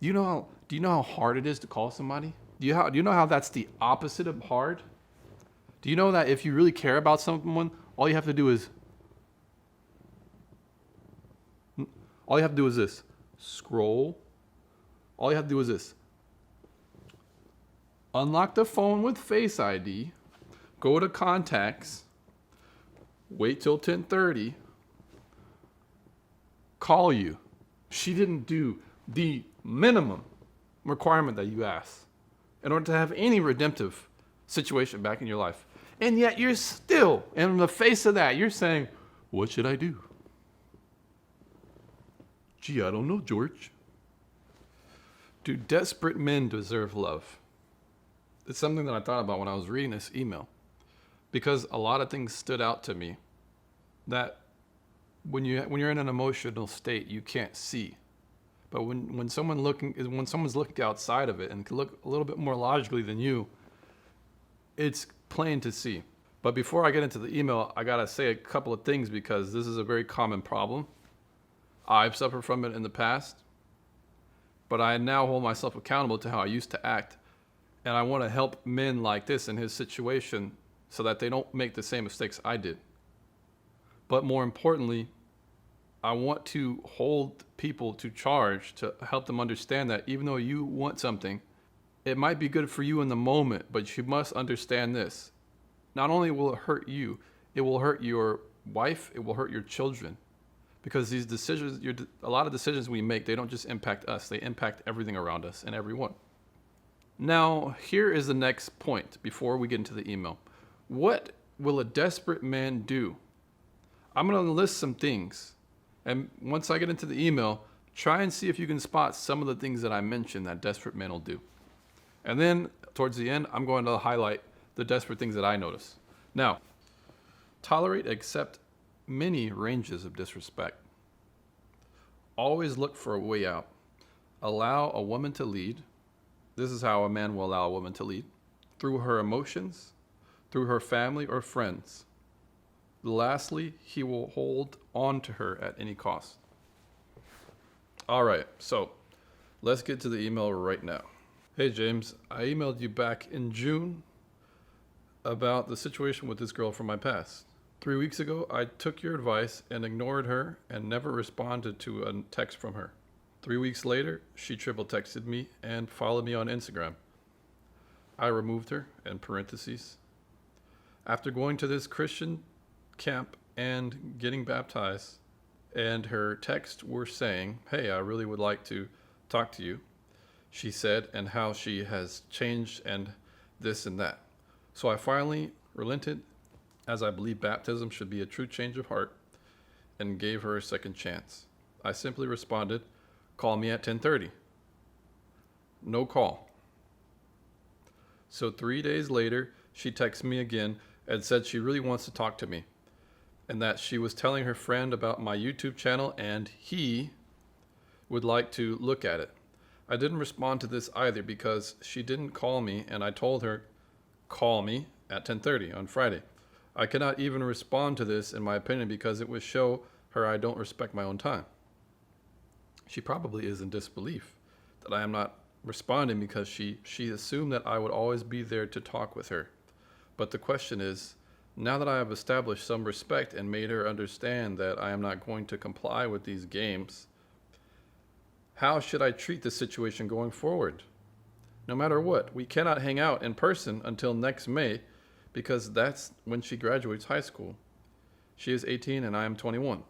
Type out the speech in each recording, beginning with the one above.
Do you know how hard it is to call somebody? Do you know how that's the opposite of hard? Do you know that if you really care about someone, all you have to do is this. Scroll. All you have to do is this. Unlock the phone with Face ID. Go to contacts. Wait till 10:30. Call you. She didn't do the minimum requirement that you asked in order to have any redemptive situation back in your life. And yet you're still, in the face of that, you're saying, what should I do? Gee, I don't know, George. Do desperate men deserve love? It's something that I thought about when I was reading this email, because a lot of things stood out to me that when you're in an emotional state, you can't see. But when someone's looking outside of it and can look a little bit more logically than you, it's plain to see. But before I get into the email, I gotta say a couple of things, because this is a very common problem. I've suffered from it in the past, but I now hold myself accountable to how I used to act. And I want to help men like this in his situation so that they don't make the same mistakes I did. But more importantly, I want to hold people to charge to help them understand that even though you want something, it might be good for you in the moment, but you must understand this. Not only will it hurt you, it will hurt your wife, it will hurt your children. Because these decisions, a lot of decisions we make, they don't just impact us, they impact everything around us and everyone. Now, here is the next point before we get into the email. What will a desperate man do? I'm going to list some things. And once I get into the email, try and see if you can spot some of the things that I mentioned that desperate men will do. And then towards the end, I'm going to highlight the desperate things that I notice. Now, tolerate, accept many ranges of disrespect. Always look for a way out. Allow a woman to lead. This is how a man will allow a woman to lead. Through her emotions, through her family or friends. Lastly, he will hold on to her at any cost. All right, so let's get to the email right now. Hey, James, I emailed you back in June about the situation with this girl from my past. 3 weeks ago, I took your advice and ignored her and never responded to a text from her. 3 weeks later, she triple texted me and followed me on Instagram. I removed her, in parentheses. After going to this Christian camp and getting baptized, and her texts were saying, hey, I really would like to talk to you, she said, and how she has changed and this and that. So I finally relented, as I believe baptism should be a true change of heart, and gave her a second chance. I simply responded, call me at 10:30. No call. So 3 days later, she texted me again and said she really wants to talk to me, and that she was telling her friend about my YouTube channel and he would like to look at it. I didn't respond to this either because she didn't call me, and I told her, call me at 10:30 on Friday. I cannot even respond to this, in my opinion, because it would show her I don't respect my own time. She probably is in disbelief that I am not responding because she assumed that I would always be there to talk with her. But the question is, now that I have established some respect and made her understand that I am not going to comply with these games, how should I treat this situation going forward? No matter what, we cannot hang out in person until next May because that's when she graduates high school. She is 18 and I am 21.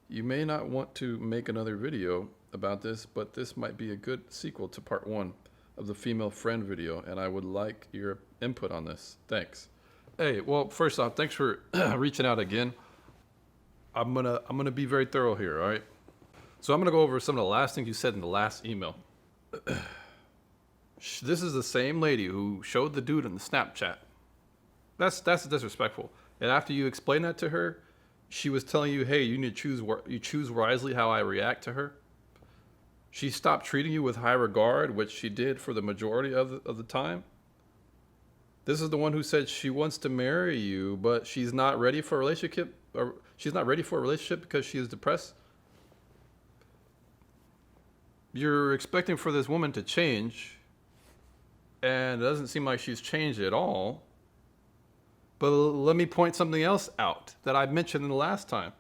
You may not want to make another video about this, but this might be a good sequel to part 1 of the female friend video, and I would like your input on this. Thanks. Hey, well, first off, thanks for reaching out again. I'm gonna be very thorough here, all right? So I'm gonna go over some of the last things you said in the last email. This is the same lady who showed the dude in the Snapchat. That's disrespectful. And after you explained that to her, she was telling you, hey, you need to choose wisely how I react to her. She stopped treating you with high regard, which she did for the majority of the time. This is the one who said she wants to marry you, but she's not ready for a relationship, or she's not ready for a relationship because she is depressed. You're expecting for this woman to change, and it doesn't seem like she's changed at all. But let me point something else out that I mentioned in the last time.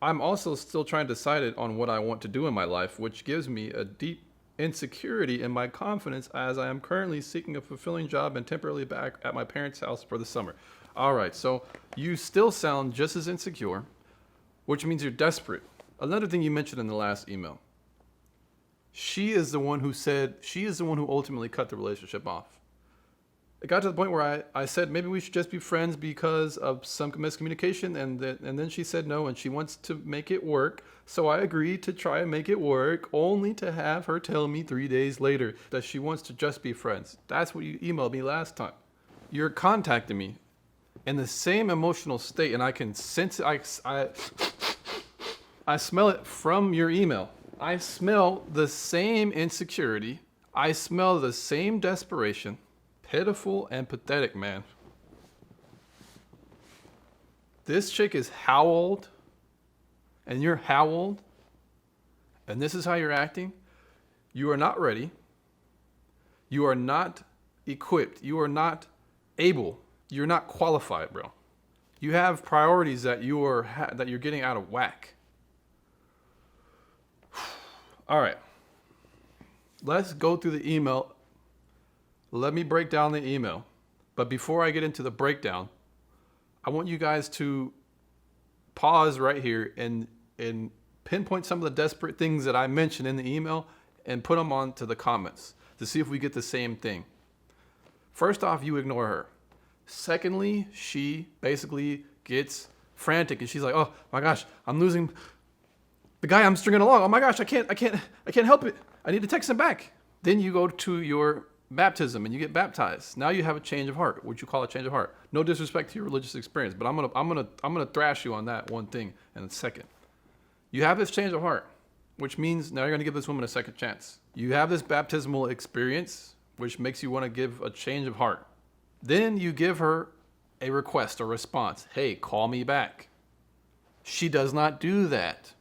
I'm also still trying to decide on what I want to do in my life, which gives me a deep insecurity in my confidence as I am currently seeking a fulfilling job and temporarily back at my parents' house for the summer. All right, so you still sound just as insecure, which means you're desperate. Another thing you mentioned in the last email. She is the one who ultimately cut the relationship off. It got to the point where I said maybe we should just be friends because of some miscommunication, and then she said no, and she wants to make it work. So I agreed to try and make it work, only to have her tell me 3 days later that she wants to just be friends. That's what you emailed me last time. You're contacting me in the same emotional state, and I can sense it. I smell it from your email. I smell the same insecurity. I smell the same desperation. Pitiful and pathetic, man. This chick is how old? And you're how old? And this is how you're acting? You are not ready. You are not equipped. You are not able. You're not qualified, bro. You have priorities that you're getting out of whack. All right. Let's go through the email. Let me break down the email. But before I get into the breakdown, I want you guys to pause right here and pinpoint some of the desperate things that I mentioned in the email and put them onto the comments to see if we get the same thing. First off, you ignore her. Secondly, she basically gets frantic and she's like, "Oh my gosh, I'm losing the guy I'm stringing along. Oh my gosh, I can't help it. I need to text him back." Then you go to your baptism and you get baptized. Now you have a change of heart. What you call a change of heart? No disrespect to your religious experience, but I'm gonna thrash you on that one thing in a second. You have this change of heart, which means now you're gonna give this woman a second chance. You have this baptismal experience, which makes you want to give a change of heart. Then you give her a request, a response. Hey, call me back. She does not do that.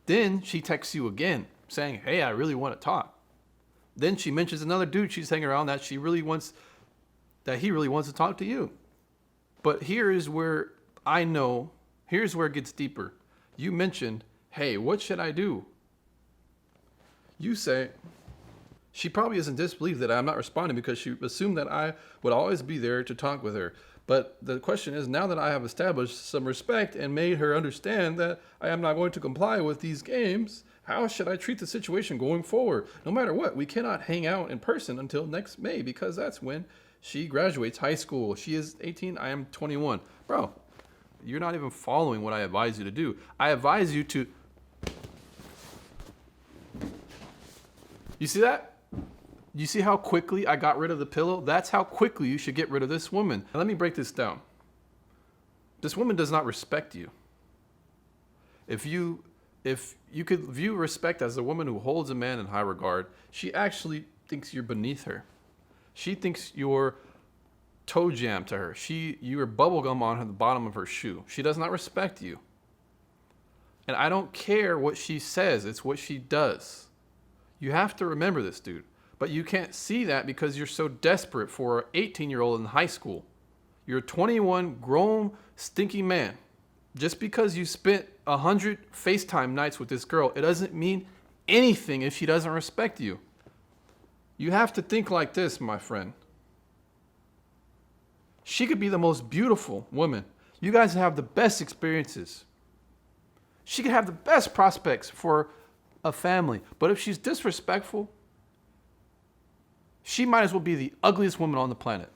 Then she texts you again saying, "Hey, I really want to talk." Then she mentions another dude she's hanging around that he really wants to talk to you. But here's where it gets deeper. You mentioned, "Hey, what should I do?" You say, she probably is in disbelief that I'm not responding because she assumed that I would always be there to talk with her. But the question is, now that I have established some respect and made her understand that I am not going to comply with these games, how should I treat the situation going forward? No matter what, we cannot hang out in person until next May because that's when she graduates high school. She is 18, I am 21. Bro, you're not even following what I advise you to do. I advise you to... You see that? You see how quickly I got rid of the pillow? That's how quickly you should get rid of this woman. Now, let me break this down. This woman does not respect you. If you could view respect as a woman who holds a man in high regard, she actually thinks you're beneath her. She thinks you're toe jam to her. You're bubblegum on the bottom of her shoe. She does not respect you. And I don't care what she says. It's what she does. You have to remember this, dude. But you can't see that because you're so desperate for an 18-year-old in high school. You're a 21 grown, stinky man. Just because you spent 100 FaceTime nights with this girl, it doesn't mean anything if she doesn't respect you. You have to think like this, my friend. She could be the most beautiful woman. You guys have the best experiences. She could have the best prospects for a family. But if she's disrespectful, she might as well be the ugliest woman on the planet.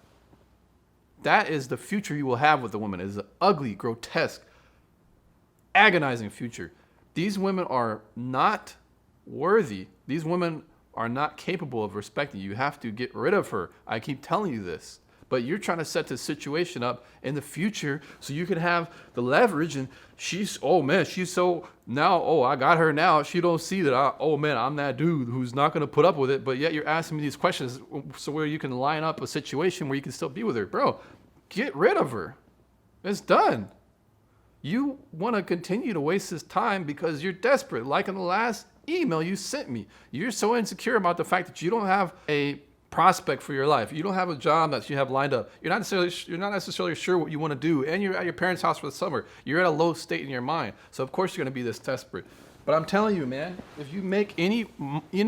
That is the future you will have with a woman. It is an ugly, grotesque, agonizing future. These women are not worthy. These women are not capable of respecting you. You have to get rid of her. I keep telling you this. But you're trying to set this situation up in the future so you can have the leverage. And I got her now. She don't see that, I'm that dude who's not going to put up with it. But yet you're asking me these questions so where you can line up a situation where you can still be with her. Bro, get rid of her. It's done. You want to continue to waste this time because you're desperate. Like in the last email you sent me. You're so insecure about the fact that you don't have a prospect for your life. You don't have a job that you have lined up. You're not necessarily sure what you want to do, and you're at your parents' house for the summer. You're at a low state in your mind. So of course you're going to be this desperate. But I'm telling you, man, if you make any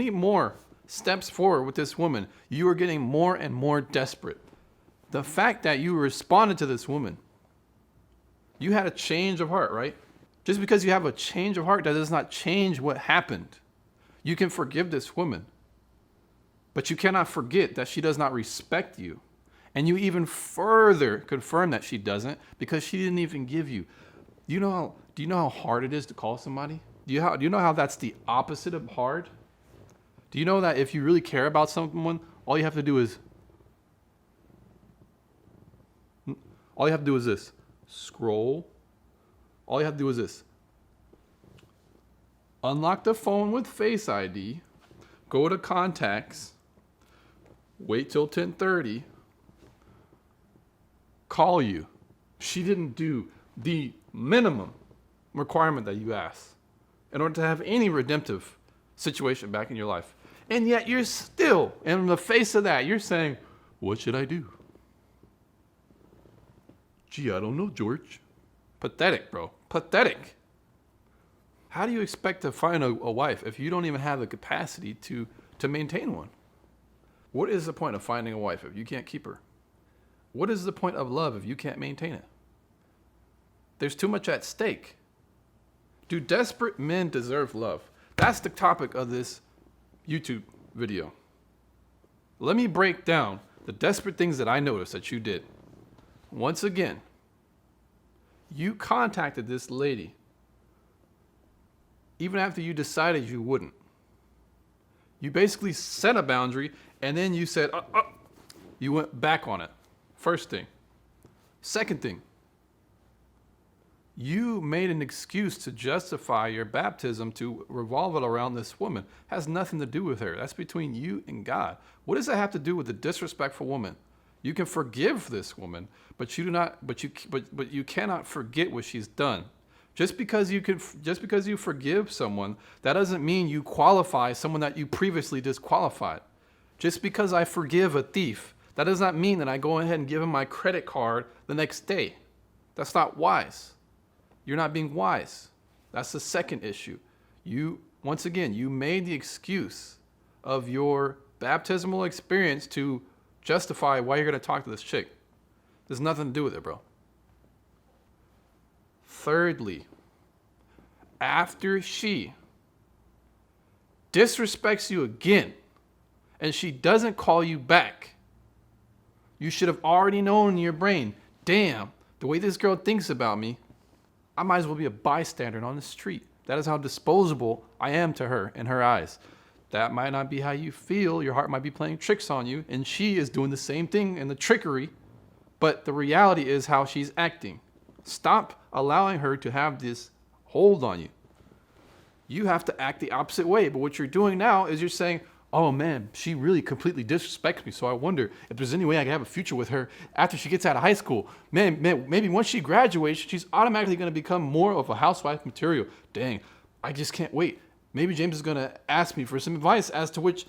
more steps forward with this woman, you are getting more and more desperate. The fact that you responded to this woman, you had a change of heart, right? Just because you have a change of heart, that does not change what happened. You can forgive this woman, but you cannot forget that she does not respect you. And you even further confirm that she doesn't because she didn't even give you. Do you know how hard it is to call somebody? Do you know how that's the opposite of hard? Do you know that if you really care about someone, all you have to do is this. Scroll. All you have to do is this. Unlock the phone with Face ID. Go to contacts. Wait till 10:30. Call you. She didn't do the minimum requirement that you asked in order to have any redemptive situation back in your life. And yet you're still, in the face of that, you're saying, what should I do? Gee, I don't know, George. Pathetic, bro. Pathetic. How do you expect to find a wife if you don't even have the capacity to maintain one? What is the point of finding a wife if you can't keep her? What is the point of love if you can't maintain it? There's too much at stake. Do desperate men deserve love? That's the topic of this YouTube video. Let me break down the desperate things that I noticed that you did. Once again, you contacted this lady even after you decided you wouldn't. You basically set a boundary and then you said, you went back on it. First thing. Second thing, you made an excuse to justify your baptism to revolve it around this woman. It has nothing to do with her. That's between you and God. What does that have to do with a disrespectful woman? You can forgive this woman, but you cannot forget what she's done. Just because you forgive someone, that doesn't mean you qualify someone that you previously disqualified. Just because I forgive a thief, that does not mean that I go ahead and give him my credit card the next day. That's not wise. You're not being wise. That's the second issue. Once again, you made the excuse of your baptismal experience to justify why you're going to talk to this chick. There's nothing to do with it, bro. Thirdly, after she disrespects you again and she doesn't call you back, you should have already known in your brain, damn, the way this girl thinks about me, I might as well be a bystander on the street. That is how disposable I am to her in her eyes. That might not be how you feel. Your heart might be playing tricks on you, and she is doing the same thing in the trickery, but the reality is how she's acting. Stop allowing her to have this hold on you. You have to act the opposite way, but what you're doing now is you're saying, oh man, she really completely disrespects me, so I wonder if there's any way I can have a future with her after she gets out of high school. Man, maybe once she graduates, she's automatically going to become more of a housewife material. Dang, I just can't wait. Maybe James is going to ask me for some advice as to which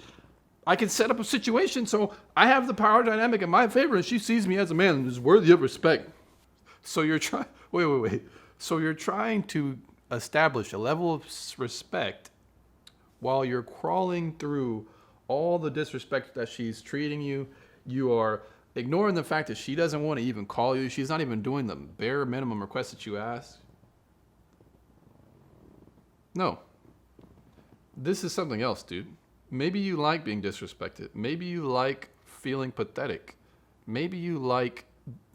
I can set up a situation so I have the power dynamic in my favor and she sees me as a man who's worthy of respect. So you're trying, wait. So you're trying to establish a level of respect while you're crawling through all the disrespect that she's treating you. You are ignoring the fact that she doesn't want to even call you. She's not even doing the bare minimum request that you ask. No. This is something else, dude. Maybe you like being disrespected. Maybe you like feeling pathetic. Maybe you like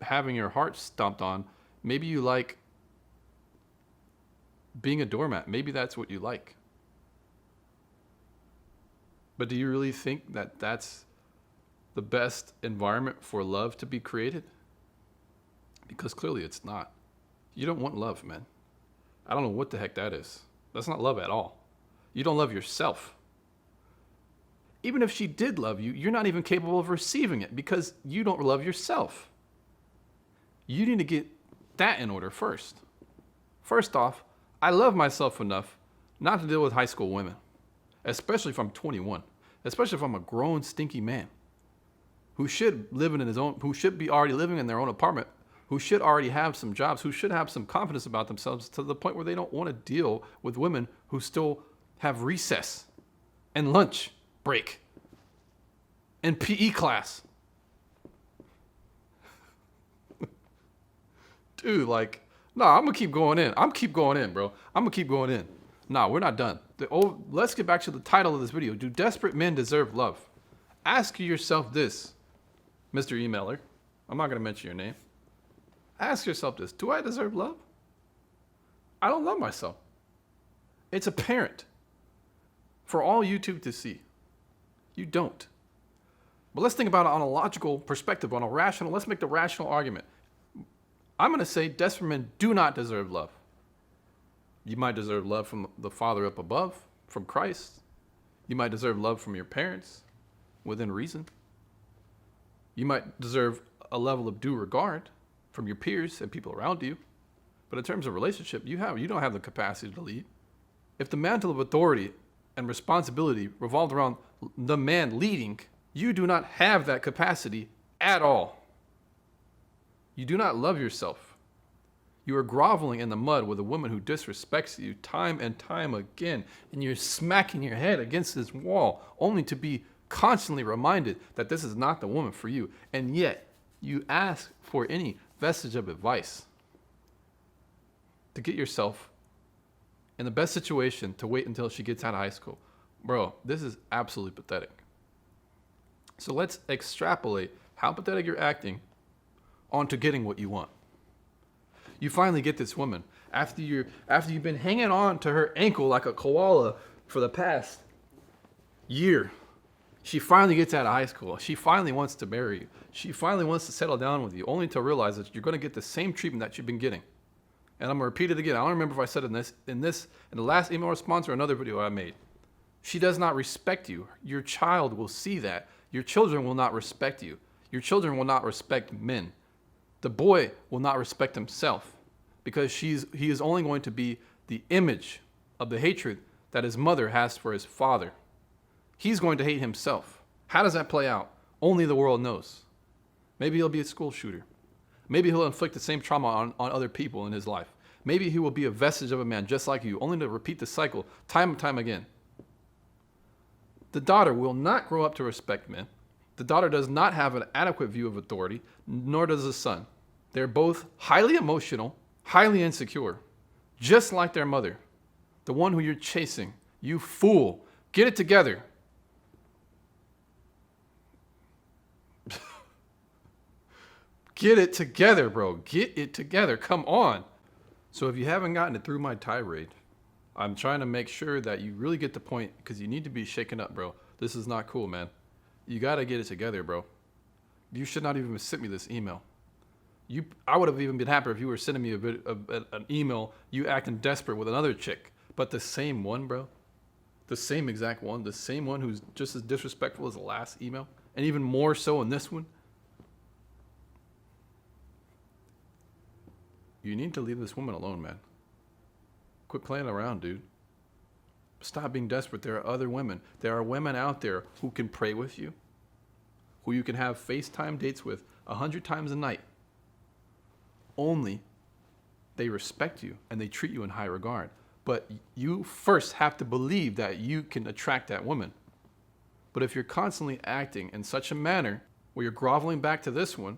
having your heart stomped on. Maybe you like being a doormat. Maybe that's what you like. But do you really think that that's the best environment for love to be created? Because clearly it's not. You don't want love, man. I don't know what the heck that is. That's not love at all. You don't love yourself. Even if she did love you, you're not even capable of receiving it because you don't love yourself. You need to get that in order first. First off, I love myself enough not to deal with high school women. especially if I'm 21, especially if I'm a grown, stinky man who should live in his own, who should be already living in their own apartment, who should already have some jobs, who should have some confidence about themselves to the point where they don't want to deal with women who still have recess and lunch break and PE class. Dude, like, no, I'm going to keep going in. Bro. I'm going to keep going in. No, we're not done. Let's get back to the title of this video. Do desperate men deserve love? Ask yourself this, Mr. Emailer. I'm not going to mention your name. Ask yourself this. Do I deserve love? I don't love myself. It's apparent for all YouTube to see. You don't. But let's think about it on a logical perspective, on a rational, let's make the rational argument. I'm going to say desperate men do not deserve love. You might deserve love from the Father up above, from Christ. You might deserve love from your parents, within reason. You might deserve a level of due regard from your peers and people around you. But in terms of relationship, you don't have the capacity to lead. If the mantle of authority and responsibility revolved around the man leading, you do not have that capacity at all. You do not love yourself. You are groveling in the mud with a woman who disrespects you time and time again, and you're smacking your head against this wall only to be constantly reminded that this is not the woman for you. And yet, you ask for any vestige of advice to get yourself in the best situation to wait until she gets out of high school. Bro, this is absolutely pathetic. So let's extrapolate how pathetic you're acting onto getting what you want. You finally get this woman after you've been hanging on to her ankle like a koala for the past year. She finally gets out of high school. She finally wants to marry you. She finally wants to settle down with you, only to realize that you're going to get the same treatment that you've been getting. And I'm going to repeat it again. I don't remember if I said it in the last email response or another video I made. She does not respect you. Your child will see that. Your children will not respect you. Your children will not respect men. The boy will not respect himself because he is only going to be the image of the hatred that his mother has for his father. He's going to hate himself. How does that play out? Only the world knows. Maybe he'll be a school shooter. Maybe he'll inflict the same trauma on other people in his life. Maybe he will be a vestige of a man just like you, only to repeat the cycle time and time again. The daughter will not grow up to respect men. The daughter does not have an adequate view of authority, nor does the son. They're both highly emotional, highly insecure, just like their mother, the one who you're chasing. You fool. Get it together. Get it together, bro. Get it together. Come on. So if you haven't gotten it through my tirade, I'm trying to make sure that you really get the point because you need to be shaken up, bro. This is not cool, man. You got to get it together, bro. You should not even send me this email. I would have even been happier if you were sending me an email, you acting desperate with another chick. But the same one, bro. The same exact one. The same one who's just as disrespectful as the last email. And even more so in this one. You need to leave this woman alone, man. Quit playing around, dude. Stop being desperate. There are other women. There are women out there who can pray with you, who you can have FaceTime dates with 100 times a night. Only they respect you and they treat you in high regard. But you first have to believe that you can attract that woman. But if you're constantly acting in such a manner where you're groveling back to this one,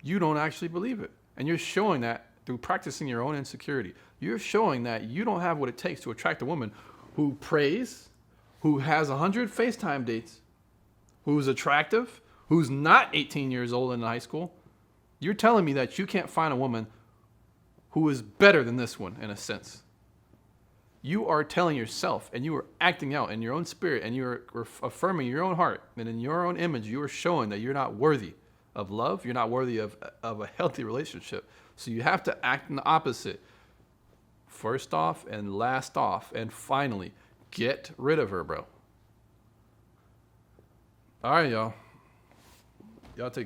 you don't actually believe it. And you're showing that through practicing your own insecurity. You're showing that you don't have what it takes to attract a woman who prays, who has 100 FaceTime dates, who's attractive, who's not 18 years old in high school. You're telling me that you can't find a woman who is better than this one in a sense. You are telling yourself and you are acting out in your own spirit and you're affirming your own heart and in your own image, you are showing that you're not worthy of love. You're not worthy of a healthy relationship. So you have to act in the opposite. First off and last off. And finally, get rid of her, bro. All right, y'all. Y'all take care.